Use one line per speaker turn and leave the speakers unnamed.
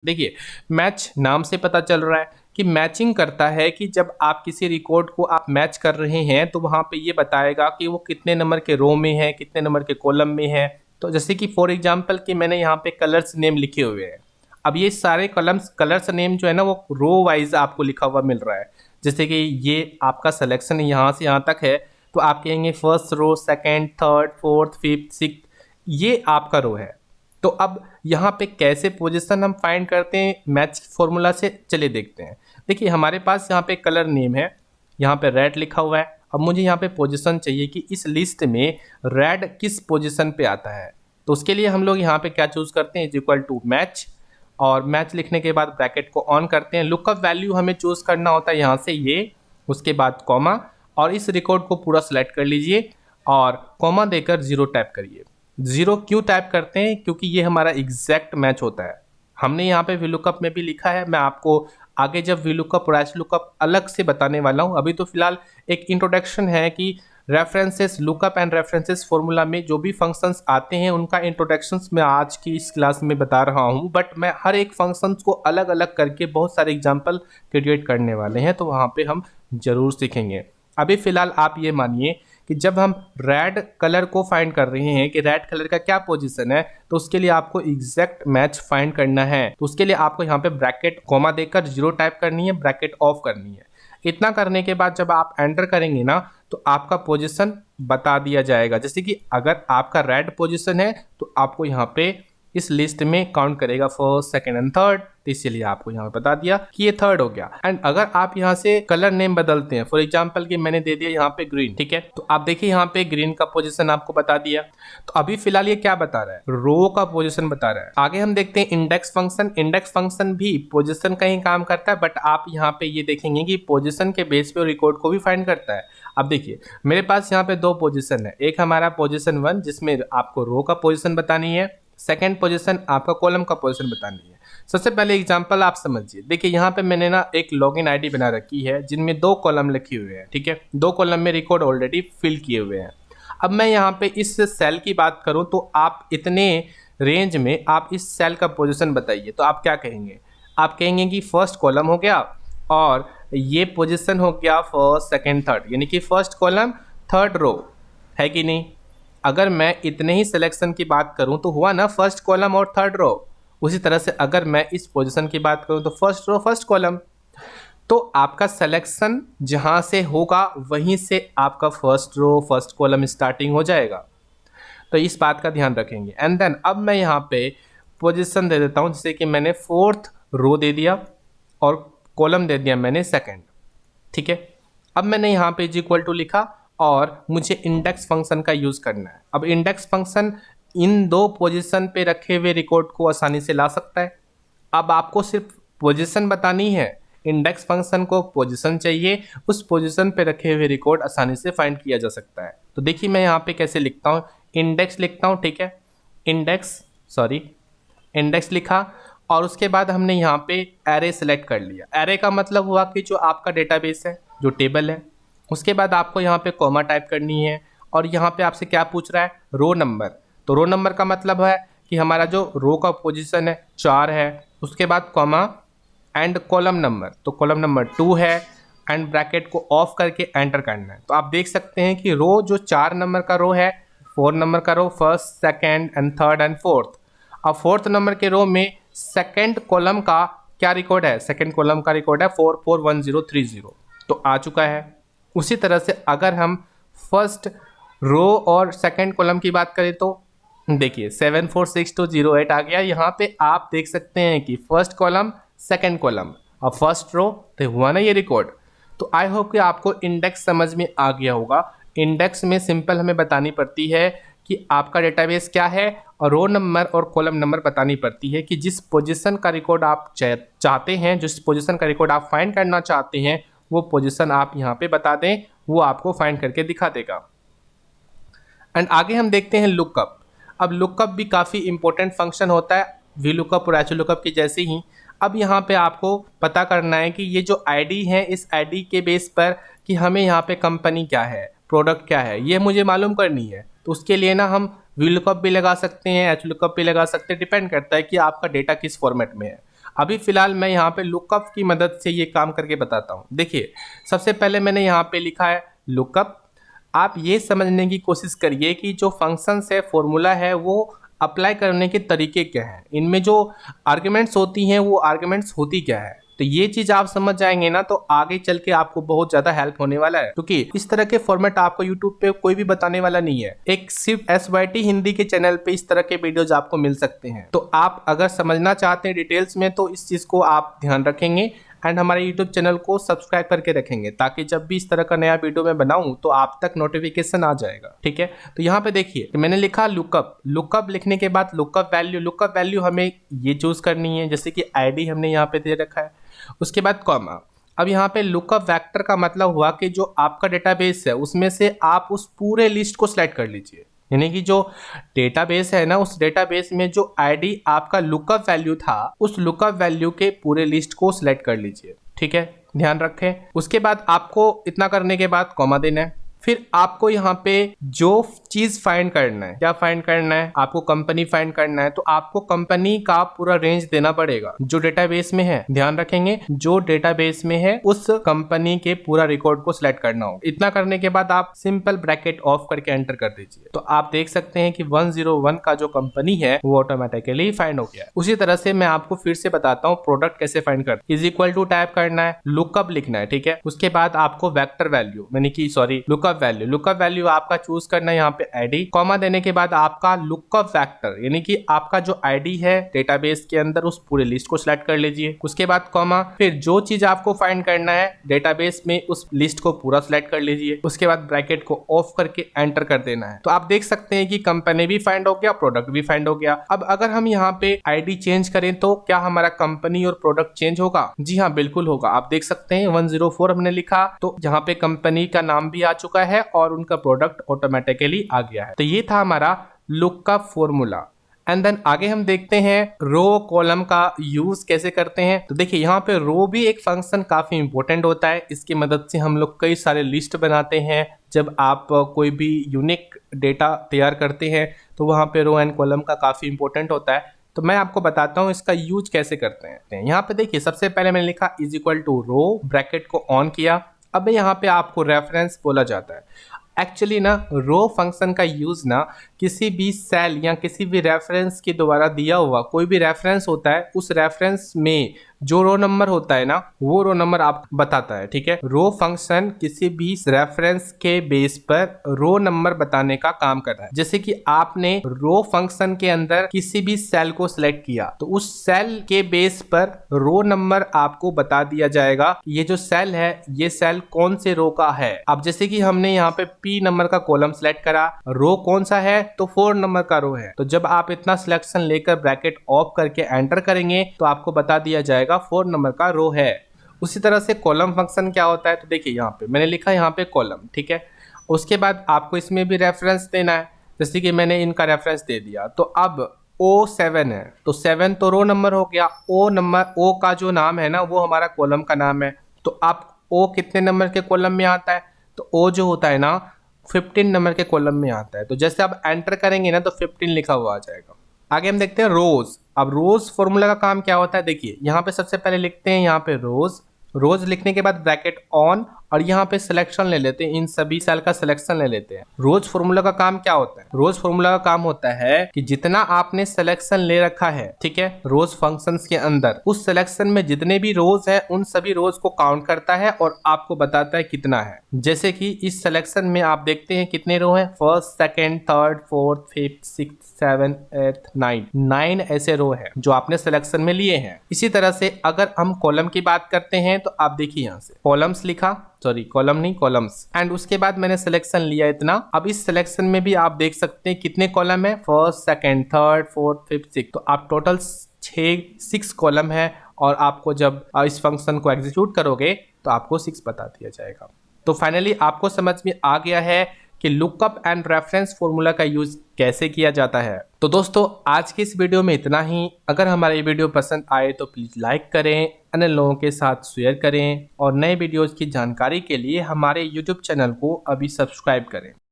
देखिए, मैच नाम से पता चल रहा है कि मैचिंग करता है कि जब आप किसी रिकॉर्ड को आप मैच कर रहे हैं तो वहाँ पे ये बताएगा कि वो कितने नंबर के रो में है, कितने नंबर के कॉलम में है। तो जैसे कि फॉर एग्जांपल कि मैंने यहाँ पे कलर्स नेम लिखे हुए हैं। अब ये सारे कलर्स नेम जो है ना वो रो वाइज आपको लिखा हुआ मिल रहा है। जैसे कि ये आपका सिलेक्शन यहाँ से यहाँ तक है, तो आप कहेंगे first row, second, third, fourth, fifth, six, ये आपका रो है। तो अब यहाँ पे कैसे पोजीशन हम फाइंड करते हैं मैच फॉर्मूला से, चलिए देखते हैं। देखिए हमारे पास यहाँ पे कलर नेम है, यहाँ पे रेड लिखा हुआ है। अब मुझे यहाँ पे पोजीशन चाहिए कि इस लिस्ट में रेड किस पोजीशन पे आता है। तो उसके लिए हम लोग यहाँ पे क्या चूज करते हैं, इज इक्वल टू मैच, और मैच लिखने के बाद ब्रैकेट को ऑन करते हैं। लुकअप वैल्यू हमें चूज करना होता है यहाँ से ये, उसके बाद कॉमा, और इस रिकॉर्ड को पूरा सेलेक्ट कर लीजिए और कॉमा देकर 0 टाइप करिए। 0 क्यों टाइप करते हैं, क्योंकि ये हमारा एग्जैक्ट मैच होता है। हमने यहाँ पे VLOOKUP में भी लिखा है, मैं आपको आगे जब VLOOKUP और HLOOKUP अलग से बताने वाला हूँ। अभी तो फिलहाल एक इंट्रोडक्शन है कि references, lookup and references formula में जो भी फंक्शंस आते हैं उनका इंट्रोडक्शंस मैं आज की इस क्लास में बता रहा हूँ। बट मैं हर एक फंक्शंस को अलग अलग करके बहुत सारे एग्जाम्पल क्रिएट करने वाले हैं, तो वहाँ पे हम जरूर सीखेंगे। अभी फिलहाल आप ये मानिए कि जब हम रेड कलर को फाइंड कर रहे हैं कि रेड कलर का क्या पोजीशन है, तो उसके लिए आपको एग्जैक्ट मैच फाइंड करना है। तो उसके लिए आपको यहाँ पे ब्रैकेट कॉमा देकर 0 टाइप करनी है, ब्रैकेट ऑफ करनी है। इतना करने के बाद जब आप एंटर करेंगे ना, तो आपका पोजीशन बता दिया जाएगा। जैसे कि अगर आपका रेड पोजीशन है तो आपको यहाँ पे इस लिस्ट में काउंट करेगा फर्स्ट, सेकंड एंड थर्ड, तो इसीलिए आपको यहाँ पे बता दिया कि ये थर्ड हो गया। एंड अगर आप यहाँ से कलर नेम बदलते हैं, फॉर एग्जांपल कि मैंने दे दिया यहाँ पे ग्रीन, ठीक है, तो आप देखिए यहाँ पे ग्रीन का पोजीशन आपको बता दिया। तो अभी फिलहाल ये क्या बता रहा है, रो का पोजीशन बता रहा है। आगे हम देखते हैं इंडेक्स फंक्शन। इंडेक्स फंक्शन भी पोजीशन का ही काम करता है, बट आप यहाँ पे ये देखेंगे कि पोजीशन के बेस पे रिकॉर्ड को भी फाइंड करता है। अब देखिए मेरे पास यहाँ पे 2 पोजीशन है, एक हमारा पोजीशन 1 जिसमें आपको रो का पोजीशन बतानी है, सेकेंड पोजीशन आपका कॉलम का पोजीशन बतानी है। सबसे पहले एग्जांपल आप समझिए। देखिए यहाँ पे मैंने ना एक लॉगिन आईडी बना रखी है जिनमें 2 कॉलम लिखे हुए हैं, ठीक है, 2 कॉलम में रिकॉर्ड ऑलरेडी फिल किए हुए हैं। अब मैं यहाँ पे इस सेल की बात करूँ तो आप इतने रेंज में आप इस सेल का पोजीशन बताइए, तो आप क्या कहेंगे, आप कहेंगे कि फर्स्ट कॉलम हो गया और ये पोजीशन हो गया फर्स्ट, सेकेंड, थर्ड, यानी कि फर्स्ट कॉलम थर्ड रो, है कि नहीं। अगर मैं इतने ही सिलेक्शन की बात करूं तो हुआ ना फर्स्ट कॉलम और थर्ड रो। उसी तरह से अगर मैं इस पोजीशन की बात करूं तो फर्स्ट रो, फर्स्ट कॉलम। तो आपका सिलेक्शन जहां से होगा वहीं से आपका first row, first column starting हो जाएगा। तो इस बात का ध्यान रखेंगे। एंड देन अब मैं यहाँ पे पोजीशन दे देता हूँ, जैसे कि मैंने फोर्थ रो दे दिया और कॉलम दे दिया मैंने सेकेंड, ठीक है। अब मैंने यहाँ पे इज इक्वल टू लिखा और मुझे इंडेक्स फंक्शन का यूज करना है। अब इंडेक्स फंक्शन इन 2 पोजीशन पे रखे हुए रिकॉर्ड को आसानी से ला सकता है। अब आपको सिर्फ पोजीशन बतानी है, इंडेक्स फंक्शन को पोजीशन चाहिए, उस पोजीशन पे रखे हुए रिकॉर्ड आसानी से फाइंड किया जा सकता है। तो देखिए मैं यहाँ पे कैसे लिखता हूँ, इंडेक्स लिखता हूँ, ठीक है, इंडेक्स लिखा और उसके बाद हमने यहाँ पे एरे सेलेक्ट कर लिया। एरे का मतलब हुआ कि जो आपका डेटाबेस है, जो टेबल है। उसके बाद आपको यहाँ पे कॉमा टाइप करनी है और यहाँ पे आपसे क्या पूछ रहा है, रो नंबर। तो रो नंबर का मतलब है कि हमारा जो रो का पोजीशन है 4 है। उसके बाद कॉमा एंड कॉलम नंबर, तो कॉलम नंबर 2 है एंड ब्रैकेट को ऑफ करके एंटर करना है। तो आप देख सकते हैं कि रो जो 4 नंबर का रो है, 4 नंबर का row, first, second and third and fourth. अब फोर्थ नंबर के रो में सेकेंड कॉलम का क्या रिकॉर्ड है, सेकेंड कॉलम का रिकॉर्ड है 441030, तो आ चुका है। उसी तरह से अगर हम फर्स्ट रो और सेकेंड कॉलम की बात करें तो देखिए 746208 आ गया। यहाँ पे आप देख सकते हैं कि फर्स्ट कॉलम, सेकेंड कॉलम और फर्स्ट रो, तो हुआ ना ये रिकॉर्ड। तो आई होप कि आपको इंडेक्स समझ में आ गया होगा। इंडेक्स में सिंपल हमें बतानी पड़ती है कि आपका डेटाबेस क्या है और रो नंबर और कॉलम नंबर बतानी पड़ती है कि जिस पोजीशन का रिकॉर्ड आप चाहते हैं, जिस पोजीशन का रिकॉर्ड आप फाइंड करना चाहते हैं, वो पोजीशन आप यहाँ पे बता दें, वो आपको फाइंड करके दिखा देगा। एंड आगे हम देखते हैं लुकअप। अब लुकअप भी काफ़ी इंपॉर्टेंट फंक्शन होता है VLOOKUP और HLOOKUP की जैसे ही। अब यहाँ पे आपको पता करना है कि ये जो आईडी है, इस आईडी के बेस पर कि हमें यहाँ पे कंपनी क्या है, प्रोडक्ट क्या है, ये मुझे मालूम करनी है। तो उसके लिए ना हम VLOOKUP भी लगा सकते हैं, HLOOKUP भी लगा सकते हैं, डिपेंड करता है कि आपका डेटा किस फॉर्मेट में है। अभी फिलहाल मैं यहाँ पे लुकअप की मदद से ये काम करके बताता हूँ। देखिए, सबसे पहले मैंने यहाँ पे लिखा है लुकअप। आप ये समझने की कोशिश करिए कि जो फंक्शंस है, फॉर्मूला है, वो अप्लाई करने के तरीके क्या हैं, इनमें जो आर्ग्यूमेंट्स होती हैं वो आर्ग्यूमेंट्स होती क्या है। तो ये चीज आप समझ जाएंगे ना तो आगे चल के आपको बहुत ज्यादा हेल्प होने वाला है, क्योंकि इस तरह के फॉर्मेट आपको यूट्यूब पे कोई भी बताने वाला नहीं है। एक सिर्फ SYT हिंदी के चैनल पे इस तरह के वीडियोज आपको मिल सकते हैं। तो आप अगर समझना चाहते हैं डिटेल्स में तो इस चीज को आप ध्यान रखेंगे एंड हमारे यूट्यूब चैनल को सब्सक्राइब करके रखेंगे, ताकि जब भी इस तरह का नया वीडियो मैं बनाऊं तो आप तक नोटिफिकेशन आ जाएगा। ठीक है, तो यहाँ पे देखिए मैंने लिखा लुकअप। लुकअप लिखने के बाद लुकअप वैल्यू हमें ये चूज करनी है, जैसे कि ID हमने यहाँ पे दे रखा है। उसके बाद कॉमा। अब यहाँ पे लुकअप वेक्टर का मतलब हुआ कि जो आपका डेटाबेस है उसमें से आप उस पूरे लिस्ट को सिलेक्ट कर लीजिए, यानी कि जो डेटाबेस है ना, उस डेटाबेस में जो ID आपका लुकअप वैल्यू था, उस लुकअप वैल्यू के पूरे लिस्ट को सिलेक्ट कर लीजिए। ठीक है, ध्यान रखें। उसके बाद आपको इतना करने के बाद कॉमा देना है। फिर आपको यहाँ पे जो चीज फाइंड करना है, क्या फाइंड करना है, आपको कंपनी फाइंड करना है, तो आपको कंपनी का पूरा रेंज देना पड़ेगा जो डेटाबेस में है। ध्यान रखेंगे, जो डेटाबेस में है उस कंपनी के पूरा रिकॉर्ड को सिलेक्ट करना होगा। इतना करने के बाद आप सिंपल ब्रैकेट ऑफ करके एंटर कर दीजिए, तो आप देख सकते हैं कि 101 का जो कंपनी है वो ऑटोमेटिकली फाइंड हो गया है। उसी तरह से मैं आपको फिर से बताता हूँ प्रोडक्ट कैसे फाइंड करते। इज इक्वल टू टाइप करना है, लुकअप लिखना है। ठीक है, उसके बाद आपको वेक्टर वैल्यू लुकअप वैल्यू आपका चूज करना है, यहाँ पे ID, कॉमा देने के बाद आपका लुकअप वेक्टर यानी कि आपका जो ID है डेटाबेस के अंदर उस पूरे लिस्ट को सिलेक्ट कर लीजिए। उसके बाद कॉमा, फिर जो चीज आपको फाइंड करना है डेटाबेस में उस लिस्ट को पूरा सिलेक्ट कर लीजिए। उसके बाद ब्रैकेट को ऑफ करके एंटर कर देना है। तो आप देख सकते हैं कि कंपनी भी फाइंड हो गया, प्रोडक्ट भी फाइंड हो गया। अब अगर हम यहाँ पे ID चेंज करें तो क्या हमारा कंपनी और प्रोडक्ट चेंज होगा? जी हाँ, बिल्कुल होगा। आप देख सकते हैं 104 हमने लिखा तो यहाँ पे कंपनी का नाम भी आ चुका है और उनका प्रोडक्ट ऑटोमेटिकली आ गया है। तो ये था हमारा लुकअप फॉर्मूला। एंड देन आगे हम देखते हैं रो कॉलम का यूज कैसे करते हैं। तो देखिए यहाँ पे रो भी एक फंक्शन काफी इंपॉर्टेंट होता है। इसकी मदद से हम लोग कई सारे लिस्ट बनाते हैं। जब आप कोई भी यूनिक डेटा तैयार करते हैं तो वहाँ पे रो एंड कॉलम का काफी इंपॉर्टेंट होता है। तो मैं आपको बताता हूँ इसका यूज कैसे करते हैं। यहाँ पे देखिए सबसे पहले मैंने लिखा is equal to row, bracket को ऑन किया। अब यहाँ पे आपको रेफरेंस बोला जाता है। एक्चुअली ना रो फंक्शन का यूज ना किसी भी सेल या किसी भी रेफरेंस के द्वारा दिया हुआ कोई भी रेफरेंस होता है, उस रेफरेंस में जो रो नंबर होता है ना वो रो नंबर आप बताता है। ठीक है, रो फंक्शन किसी भी रेफरेंस के बेस पर रो नंबर बताने का काम कर रहा है। जैसे कि आपने रो फंक्शन के अंदर किसी भी सेल को सिलेक्ट किया तो उस सेल के बेस पर रो नंबर आपको बता दिया जाएगा कि ये जो सेल है ये सेल कौन से रो का है। अब जैसे कि हमने यहाँ पे P नंबर का कॉलम सिलेक्ट करा, रो कौन सा है तो 4 नंबर का रो है। तो जब आप इतना सिलेक्शन लेकर ब्रैकेट ऑफ करके एंटर करेंगे तो आपको बता दिया जाएगा 4 नंबर का रो है। उसी तरह से कॉलम फंक्शन क्या होता है, तो देखिए यहाँ पे मैंने लिखा यहाँ पे कॉलम। ठीक है, उसके बाद आपको इसमें भी रेफरेंस देना है। जैसे कि मैंने इनका रेफरेंस दे दिया तो अब O7 है तो 7 तो रो नंबर हो गया। O का जो नाम है ना वो हमारा कॉलम का नाम है। तो आप O कितने नंबर के कॉलम में आता है, तो O जो होता है ना 15 नंबर के कॉलम में आता है। तो जैसे आप एंटर करेंगे ना तो 15 लिखा हुआ आ जाएगा। आगे हम देखते हैं रोज। अब रोज फॉर्मूला का काम क्या होता है, देखिए यहाँ पे सबसे पहले लिखते हैं यहाँ पे रोज लिखने के बाद ब्रैकेट ऑन और यहाँ पे सिलेक्शन ले लेते हैं, इन सभी सेल का सिलेक्शन ले लेते हैं। रोज फॉर्मूला का काम क्या होता है, रोज फॉर्मूला का काम होता है कि जितना आपने सिलेक्शन ले रखा है, ठीक है, रोज फंक्शंस के अंदर उस सिलेक्शन में जितने भी रोज है उन सभी रोज को काउंट करता है और आपको बताता है कितना है। जैसे कि इस सिलेक्शन में आप देखते हैं कितने रो है, first, second, third, fourth, fifth, sixth, 7, 8, 9 ऐसे रो है जो आपने सिलेक्शन में लिए हैं। इसी तरह से अगर हम कॉलम की बात करते हैं तो आप देखिए यहाँ से कॉलम्स लिखा, सॉरी कॉलम नहीं कॉलम्स, एंड उसके बाद मैंने सिलेक्शन लिया इतना। अब इस सिलेक्शन में भी आप देख सकते हैं कितने कॉलम है, first, second, third, fourth, fifth, six. तो आप टोटल 6 कॉलम है और आपको जब इस फंक्शन को एग्जीक्यूट करोगे तो आपको 6 बता दिया जाएगा। तो फाइनली आपको समझ में आ गया है कि लुकअप एंड रेफरेंस फॉर्मूला का यूज कैसे किया जाता है। तो दोस्तों आज की इस वीडियो में इतना ही। अगर हमारा ये वीडियो पसंद आए तो प्लीज लाइक करें, अन्य लोगों के साथ शेयर करें और नए वीडियोज की जानकारी के लिए हमारे YouTube चैनल को अभी सब्सक्राइब करें।